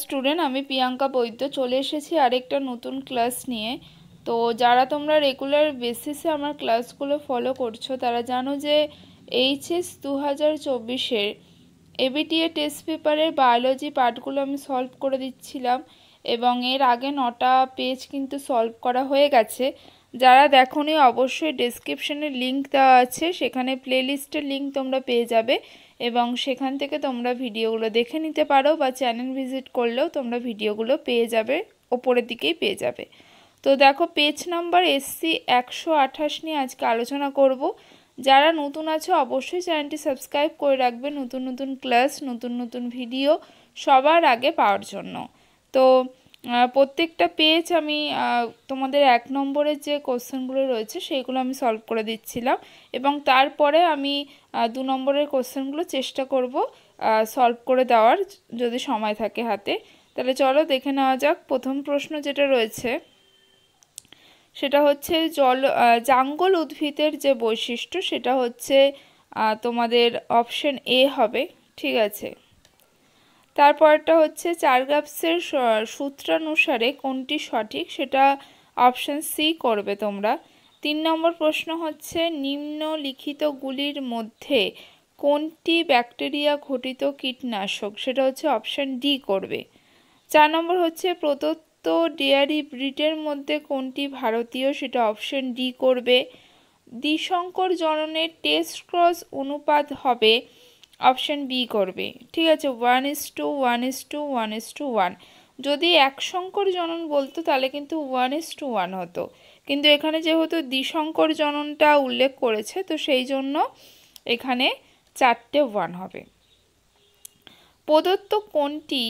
Student আমি প্রিয়াঙ্কা বৈদ্য চলে এসেছি আরেকটা নতুন ক্লাস নিয়ে। তো যারা তোমরা রেগুলার বেসিসে আমার ক্লাসগুলো ফলো করছো তারা জানো যে এইচএস 2024-এর এবিটিএ টেস্ট পেপারের বায়োলজি পার্টগুলো আমি সলভ করে দিচ্ছিলাম এবং এর আগে 9টা পেজ কিন্তু সলভ করা হয়ে গেছে। যারা দেখোনি অবশ্যই ডেসক্রিপশনে লিঙ্ক দেওয়া আছে, সেখানে প্লেলিস্টের লিঙ্ক তোমরা পেয়ে যাবে এবং সেখান থেকে তোমরা ভিডিওগুলো দেখে নিতে পারো বা চ্যানেল ভিজিট করলেও তোমরা ভিডিওগুলো পেয়ে যাবে, ওপরের দিকেই পেয়ে যাবে। তো দেখো পেজ নাম্বার SC 128 নিয়ে আজকে আলোচনা করব। যারা নতুন আছো অবশ্যই চ্যানেলটি সাবস্ক্রাইব করে রাখবে নতুন নতুন ক্লাস নতুন নতুন ভিডিও সবার আগে পাওয়ার জন্য। তো প্রত্যেকটা পেজ আমি তোমাদের 1 নম্বরের যে কোশ্চেনগুলো রয়েছে সেইগুলো আমি সলভ করে দিচ্ছিলাম এবং তারপরে আমি 2 নম্বরের কোশ্চেনগুলো চেষ্টা করব সলভ করে দেওয়ার যদি সময় থাকে হাতে। তাহলে চলো দেখে নেওয়া যাক। প্রথম প্রশ্ন যেটা রয়েছে সেটা হচ্ছে জাঙ্গল উদ্ভিদের যে বৈশিষ্ট্য সেটা হচ্ছে তোমাদের অপশন এ হবে, ঠিক আছে। তারপরটা হচ্ছে চার্গাপসের সূত্রানুসারে কোনটি সঠিক, সেটা অপশন সি করবে তোমরা। 3 নম্বর প্রশ্ন হচ্ছে নিম্নলিখিতগুলির মধ্যে কোনটি ব্যাকটেরিয়া ঘটিত কীটনাশক, সেটা হচ্ছে অপশন ডি করবে। 4 নম্বর হচ্ছে প্রদত্ত ডেয়ারি ব্রিডের মধ্যে কোনটি ভারতীয়, সেটা অপশন ডি করবে। দ্বিসংকর জননের টেস্ট ক্রস অনুপাত হবে অপশন বি করবে, ঠিক আছে। 1:1:1:1। যদি এক সংকর জনন বলতো তাহলে কিন্তু 1:1 হতো, কিন্তু এখানে যেহেতু দ্বিসংকর জননটা উল্লেখ করেছে তো সেই জন্য এখানে 4টে 1 হবে। প্রদত্ত কোনটি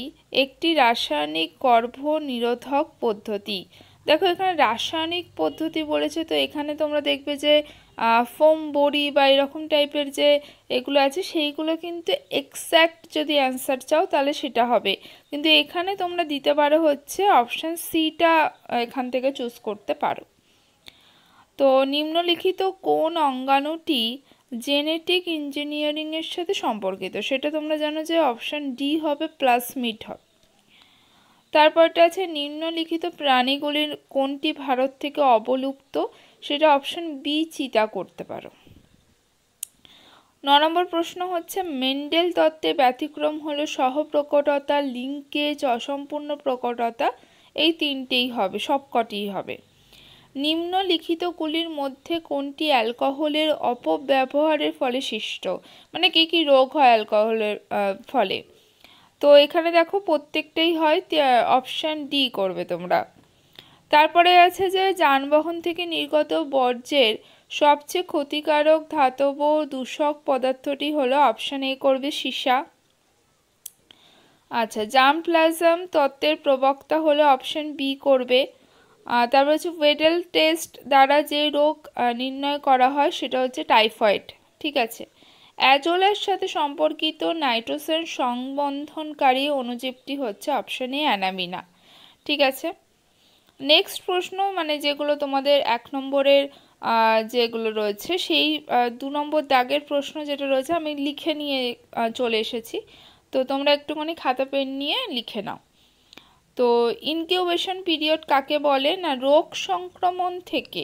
একটি রাসায়নিক গর্ভনিরোধক পদ্ধতি। দেখো এখানে রাসায়নিক পদ্ধতি বলেছে, তো এখানে তোমরা দেখবে যে ফোম বড়ি বা এরকম টাইপের যে এগুলো আছে সেইগুলো কিন্তু এক্স্যাক্ট যদি অ্যান্সার চাও তাহলে সেটা হবে, কিন্তু এখানে তোমরা দিতে পারো হচ্ছে অপশান সিটা, এখান থেকে চুজ করতে পারো। তো নিম্নলিখিত কোন অঙ্গাণুটি জেনেটিক ইঞ্জিনিয়ারিংয়ের সাথে সম্পর্কিত, সেটা তোমরা জানো যে অপশান ডি হবে, প্লাজমিড হবে। তারপরটা আছে নিম্নলিখিত প্রাণীগুলির কোনটি ভারত থেকে অবলুপ্ত, সেটা অপশন বি চিতা করতে পারো। 9 নম্বর প্রশ্ন হচ্ছে মেন্ডেল তত্ত্বে ব্যতিক্রম হলো সহপ্রকটতা, লিঙ্কেজ, অসম্পূর্ণ প্রকটতা, এই তিনটেই হবে, সবকটিই হবে। নিম্নলিখিতগুলির মধ্যে কোনটি অ্যালকোহলের অপব্যবহারের ফলে সৃষ্ট, মানে কী কী রোগ হয় অ্যালকোহলের ফলে। তো এখানে দেখো প্রত্যেকটাই হয়, অপশান ডি করবে তোমরা। তারপরে আছে যে যানবাহন থেকে নির্গত বর্জ্যের সবচেয়ে ক্ষতিকারক ধাতব দূষক পদার্থটি হলো অপশান এ করবে, সীসা। আচ্ছা, জার্মপ্লাজম তত্ত্বের প্রবক্তা হলো অপশান বি করবে। তারপর হচ্ছে ওয়েডেল টেস্ট দ্বারা যে রোগ নির্ণয় করা হয় সেটা হচ্ছে টাইফয়েড, ঠিক আছে। অ্যাজোলের সাথে সম্পর্কিত নাইট্রোজেন সংবন্ধনকারী অণুজীবটি হচ্ছে অপশন এ অ্যানামিনা, ঠিক আছে। নেক্সট প্রশ্ন, মানে যেগুলো তোমাদের 1 নম্বরের যেগুলো রয়েছে সেই 2 নম্বর দাগের প্রশ্ন যেটা রয়েছে আমি লিখে নিয়ে চলে এসেছি, তো তোমরা একটুখানি খাতা পেন নিয়ে লিখে নাও। তো ইনকিউবেশন পিরিয়ড কাকে বলে না, রোগ সংক্রমণ থেকে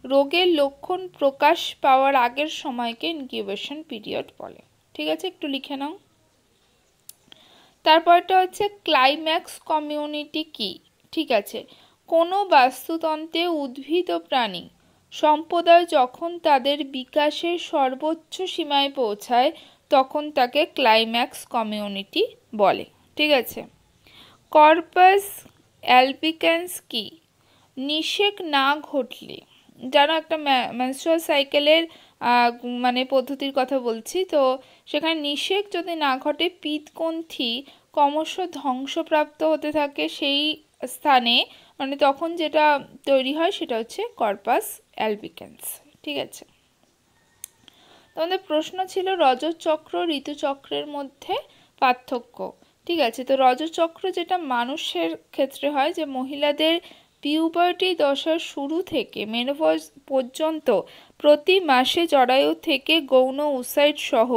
রোগের লক্ষণ প্রকাশ পাওয়ার আগের সময়কে ইনকিউবেশন পিরিয়ড বলে, ঠিক আছে, একটু লিখে নাও। তারপরটা হচ্ছে ক্লাইম্যাক্স কমিউনিটি কি, ঠিক আছে। কোনো বাস্তুতন্ত্রে উদ্ভিদ ও প্রাণী সম্প্রদায় যখন তাদের বিকাশের সর্বোচ্চ সীমায় পৌঁছায় তখন তাকে ক্লাইম্যাক্স কমিউনিটি বলে, ঠিক আছে। কর্পাস অ্যালবিকান্স কি, নিষেক না ঘটলে, যারা একটা মেনস্ট্রুয়াল সাইকেলের মানে পদ্ধতির কথা বলছি, তো সেখানে নিষেক যদি না ঘটে পিতগ্রন্থি ক্রমশ ধ্বংসপ্রাপ্ত হতে থাকে সেই স্থানে, মানে তখন যেটা তৈরি হয় সেটা হচ্ছে কর্পাস অ্যালবিকান্স, ঠিক আছে। তোমাদের প্রশ্ন ছিল রজতচক্র ঋতুচক্রের মধ্যে পার্থক্য, ঠিক আছে। তো রজতচক্র যেটা মানুষের ক্ষেত্রে হয়, যে মহিলাদের পিউবার্টি দশার শুরু থেকে মেনোপজ পর্যন্ত প্রতি মাসে জরায়ু থেকে গৌণ উসাইড সহ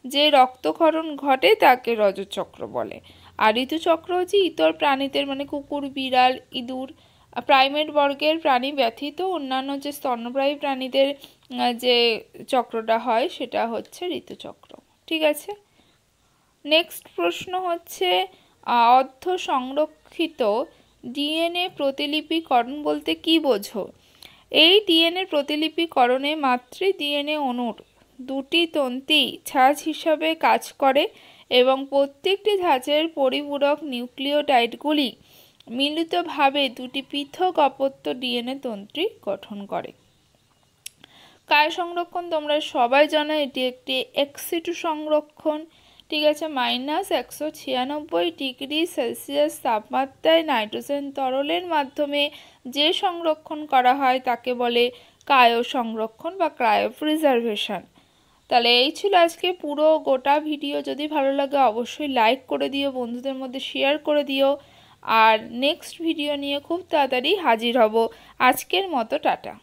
যে রক্তক্ষরণ ঘটে তাকে রজতচক্র বলে। আর ঋতুচক্র হচ্ছে ইতর প্রাণীদের মানে কুকুর, বিড়াল, ইঁদুর, প্রাইমেট বর্গের প্রাণী ব্যতীত অন্যান্য যে স্তন্যপায়ী প্রাণীদের যে চক্রটা হয় সেটা হচ্ছে ঋতুচক্র। ঠিক আছে। নেক্সট প্রশ্ন হচ্ছে অর্ধ সংরক্ষিত ডিএনএ প্রতিলিপিকরণ বলতে কি বোঝো? এই ডিএনএ প্রতিলিপিকরণে মাতৃ ডিএনএ অণুর দুটি তন্ত্রী ছাঁচ হিসাবে কাজ করে এবং প্রত্যেকটি ধাঁচের পরিপূরক নিউক্লিওটাইডগুলি মিলিতভাবে দুটি পৃথক অপত্য ডিএনএ তন্ত্রী গঠন করে। কায় সংরক্ষণ তোমরা সবাই জানো, এটি একটি এক্সিটু সংরক্ষণ। ঠিক আছে। -196 ডিগ্রি সেলসিয়াস তাপমাত্রায় নাইট্রোজেন তরলের মাধ্যমে যে সংরক্ষণ করা হয় তাকে বলে ক্রায়ো সংরক্ষণ বা ক্রায়ো প্রিজারভেশন। তাহলে এই ছিল আজকে পুরো গোটা ভিডিও। যদি ভালো লাগে অবশ্যই লাইক করে দিও, বন্ধুদের মধ্যে শেয়ার করে দিও। আর নেক্সট ভিডিও নিয়ে খুব তাড়াতাড়ি হাজির হব। আজকের মতো টাটা।